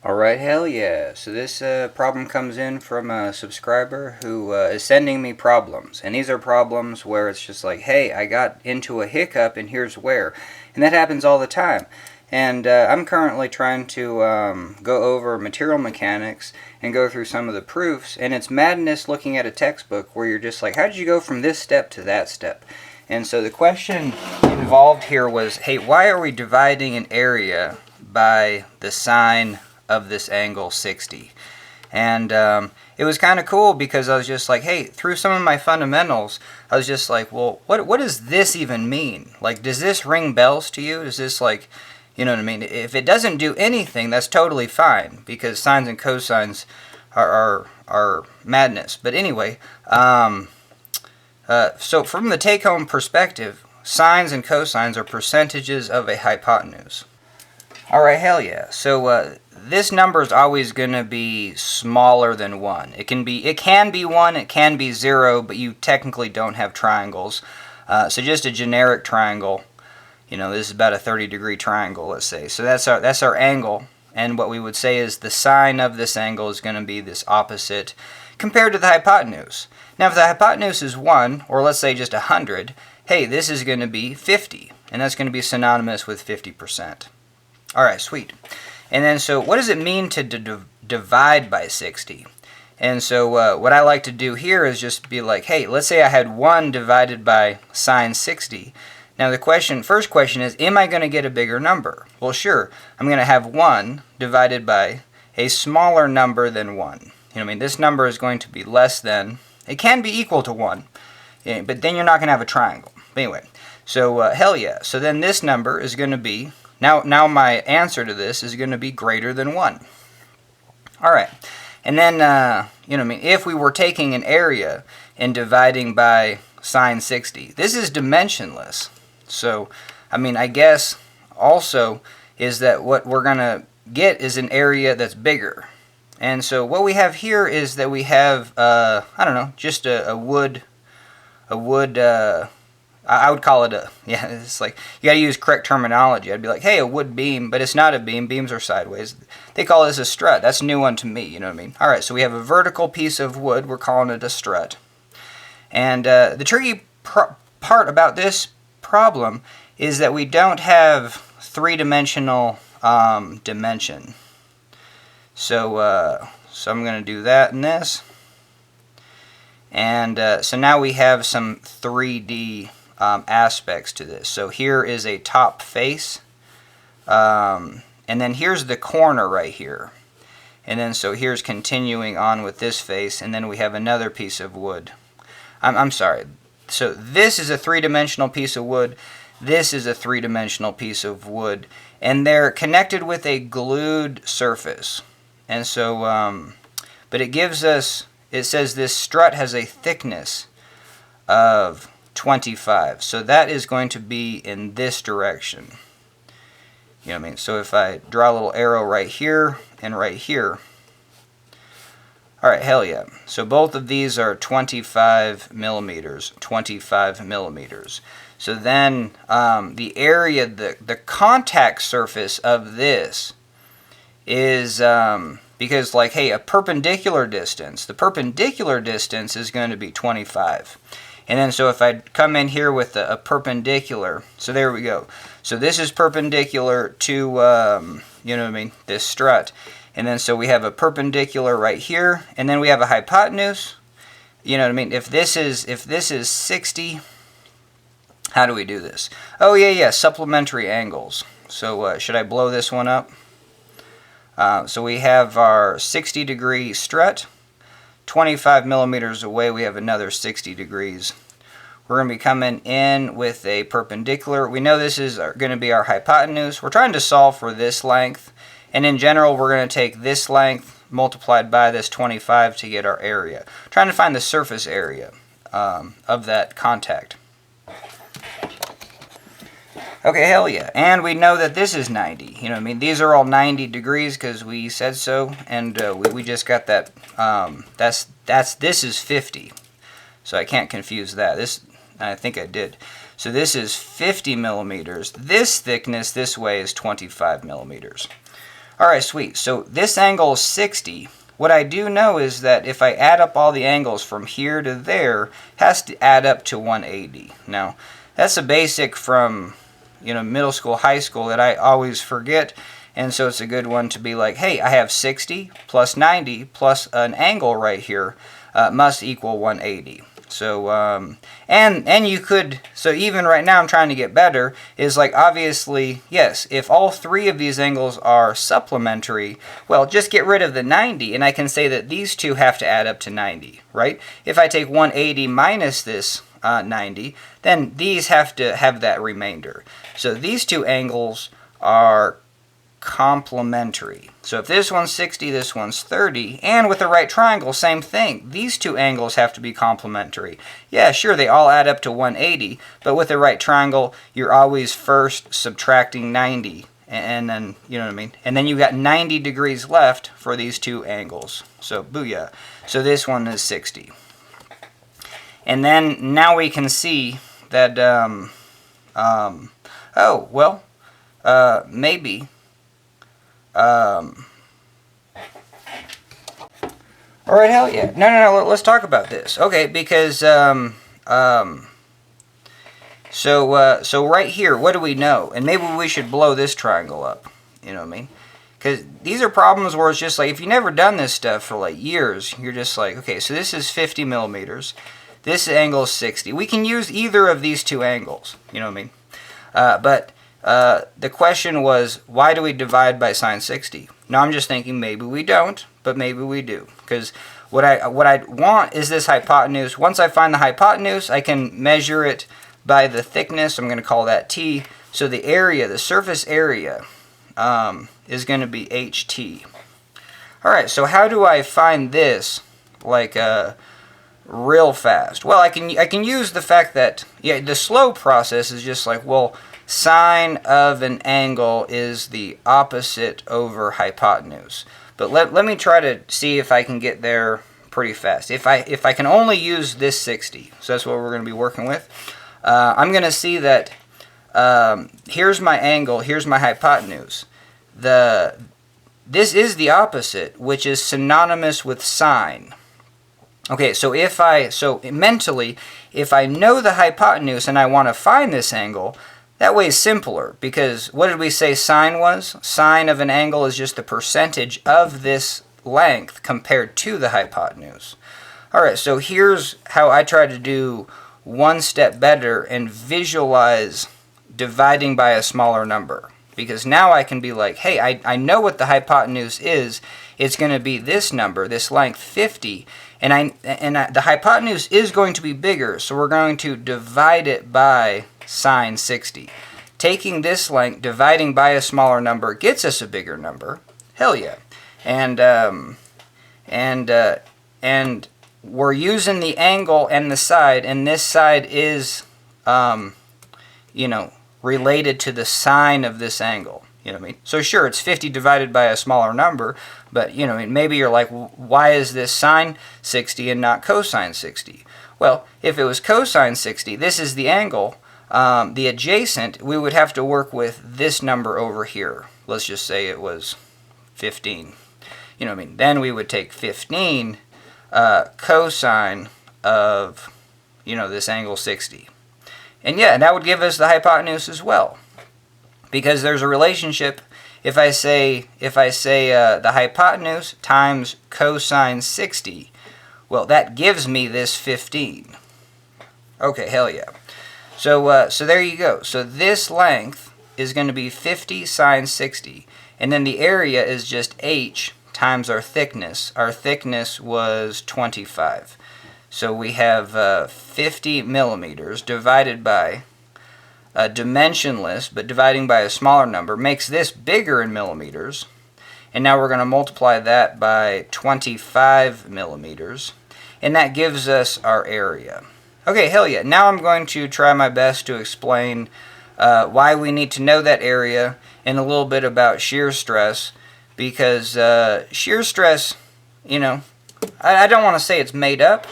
Alright, hell yeah. So this problem comes in from a subscriber who is sending me problems. And these are problems where it's just like, hey, I got into a hiccup and here's where. And that happens all the time. And I'm currently trying to go over material mechanics and go through some of the proofs. And it's madness looking at a textbook where you're just like, how did you go from this step to that step? And so the question involved here was, hey, why are we dividing an area by the sine of this angle 60? And it was kind of cool because I was just like, hey, through some of my fundamentals, I was just like, well, what does this even mean? Like, does this ring bells to you? Is this like, you know what I mean? If it doesn't do anything, that's totally fine because sines and cosines are madness. But anyway, so from the take-home perspective, sines and cosines are percentages of a hypotenuse. Alright, hell yeah. So this number is always going to be smaller than 1. It can be 1, it can be 0, but you technically don't have triangles. So just a generic triangle, you know, this is about a 30-degree triangle, let's say. So that's our angle, and what we would say is the sine of this angle is going to be this opposite compared to the hypotenuse. Now if the hypotenuse is 1, or let's say just 100, hey, this is going to be 50, and that's going to be synonymous with 50%. Alright, sweet. And then so what does it mean to divide by 60? And so what I like to do here is just be like, hey, let's say I had 1 divided by sine 60. Now the first question is, am I going to get a bigger number? Well, sure. I'm going to have 1 divided by a smaller number than 1. You know what I mean? This number is going to be less than, it can be equal to 1, but then you're not going to have a triangle. But anyway, so hell yeah. So then this number is going to be, now my answer to this is going to be greater than 1. Alright, and then, you know what I mean, if we were taking an area and dividing by sine 60, this is dimensionless. So, I mean, I guess also is that what we're going to get is an area that's bigger. And so what we have here is that we have, I don't know, just a wood, I would call it yeah, it's like, you got to use correct terminology. I'd be like, hey, a wood beam, but it's not a beam. Beams are sideways. They call this a strut. That's a new one to me, you know what I mean? All right, so we have a vertical piece of wood. We're calling it a strut. And the tricky part about this problem is that we don't have three-dimensional dimension. So I'm going to do that in this. And so now we have some 3D aspects to this. So here is a top face, and then here's the corner right here, and then so here's continuing on with this face, and then we have another piece of wood. I'm sorry, so this is a three-dimensional piece of wood, this is a three-dimensional piece of wood, and they're connected with a glued surface. And so but it gives us, it says this strut has a thickness of 25. So that is going to be in this direction. You know what I mean? So if I draw a little arrow right here and right here. Alright, hell yeah. So both of these are 25 millimeters. 25 millimeters. So then the area, the contact surface of this is, because like, hey, a perpendicular distance, the perpendicular distance is going to be 25. And then so if I come in here with a perpendicular, so there we go. So this is perpendicular to, you know what I mean, this strut. And then so we have a perpendicular right here, and then we have a hypotenuse. You know what I mean? If this is 60, how do we do this? Oh yeah, supplementary angles. So should I blow this one up? So we have our 60-degree strut. 25 millimeters away, we have another 60 degrees. We're going to be coming in with a perpendicular. We know this is going to be our hypotenuse. We're trying to solve for this length. And in general, we're going to take this length multiplied by this 25 to get our area. Trying to find the surface area of that contact. Okay, hell yeah. And we know that this is 90. You know what I mean? These are all 90 degrees because we said so. And we just got that. This is 50. So I can't confuse that. I think I did. So this is 50 millimeters. This thickness this way is 25 millimeters. Alright, sweet. So this angle is 60. What I do know is that if I add up all the angles from here to there, it has to add up to 180. Now, that's a basic from, middle school, high school that I always forget, and so it's a good one to be like, hey, I have 60 plus 90 plus an angle right here must equal 180. So, and you could, so even right now I'm trying to get better, is like, obviously, yes, if all three of these angles are supplementary, well, just get rid of the 90, and I can say that these two have to add up to 90, right? If I take 180 minus this 90, then these have to have that remainder. So these two angles are complementary. So if this one's 60, this one's 30, and with the right triangle, same thing. These two angles have to be complementary. Yeah, sure, they all add up to 180, but with the right triangle, you're always first subtracting 90, and then, you know what I mean? And then you got 90 degrees left for these two angles. So, booyah. So this one is 60. And then, now we can see that, maybe... Alright, hell yeah. No, let's talk about this. Okay, because, so right here, what do we know? And maybe we should blow this triangle up. You know what I mean? Because these are problems where it's just like, if you've never done this stuff for like years, you're just like, okay, so this is 50 millimeters. This angle is 60. We can use either of these two angles. You know what I mean? The question was, why do we divide by sine 60? Now I'm just thinking maybe we don't, but maybe we do. Because what I want is this hypotenuse. Once I find the hypotenuse, I can measure it by the thickness. I'm going to call that t. So the area, the surface area, is going to be ht. Alright, so how do I find this, like, real fast? Well, I can use the fact that, yeah, the slow process is just like, well, sine of an angle is the opposite over hypotenuse. But let me try to see if I can get there pretty fast. If I can only use this 60, so that's what we're going to be working with, I'm going to see that here's my angle, here's my hypotenuse. This is the opposite, which is synonymous with sine. Okay, so mentally, if I know the hypotenuse and I want to find this angle, that way is simpler, because what did we say sine was? Sine of an angle is just the percentage of this length compared to the hypotenuse. Alright, so here's how I try to do one step better and visualize dividing by a smaller number. Because now I can be like, hey, I know what the hypotenuse is. It's going to be this number, this length, 50. And the hypotenuse is going to be bigger, so we're going to divide it by sine 60. Taking this length, dividing by a smaller number gets us a bigger number. Hell yeah. And we're using the angle and the side, and this side is, related to the sine of this angle. You know what I mean? So sure, it's 50 divided by a smaller number, but maybe you're like, why is this sine 60 and not cosine 60? Well, if it was cosine 60, this is the angle. The adjacent, we would have to work with this number over here. Let's just say it was 15. You know what I mean? Then we would take 15 cosine of, this angle 60. And yeah, that would give us the hypotenuse as well. Because there's a relationship. If I say the hypotenuse times cosine 60, well, that gives me this 15. Okay, hell yeah. So there you go. So this length is going to be 50 sine 60. And then the area is just h times our thickness. Our thickness was 25. So we have 50 millimeters divided by dimensionless, but dividing by a smaller number makes this bigger in millimeters. And now we're going to multiply that by 25 millimeters. And that gives us our area. Okay, hell yeah. Now I'm going to try my best to explain why we need to know that area and a little bit about shear stress. Because shear stress, I don't want to say it's made up,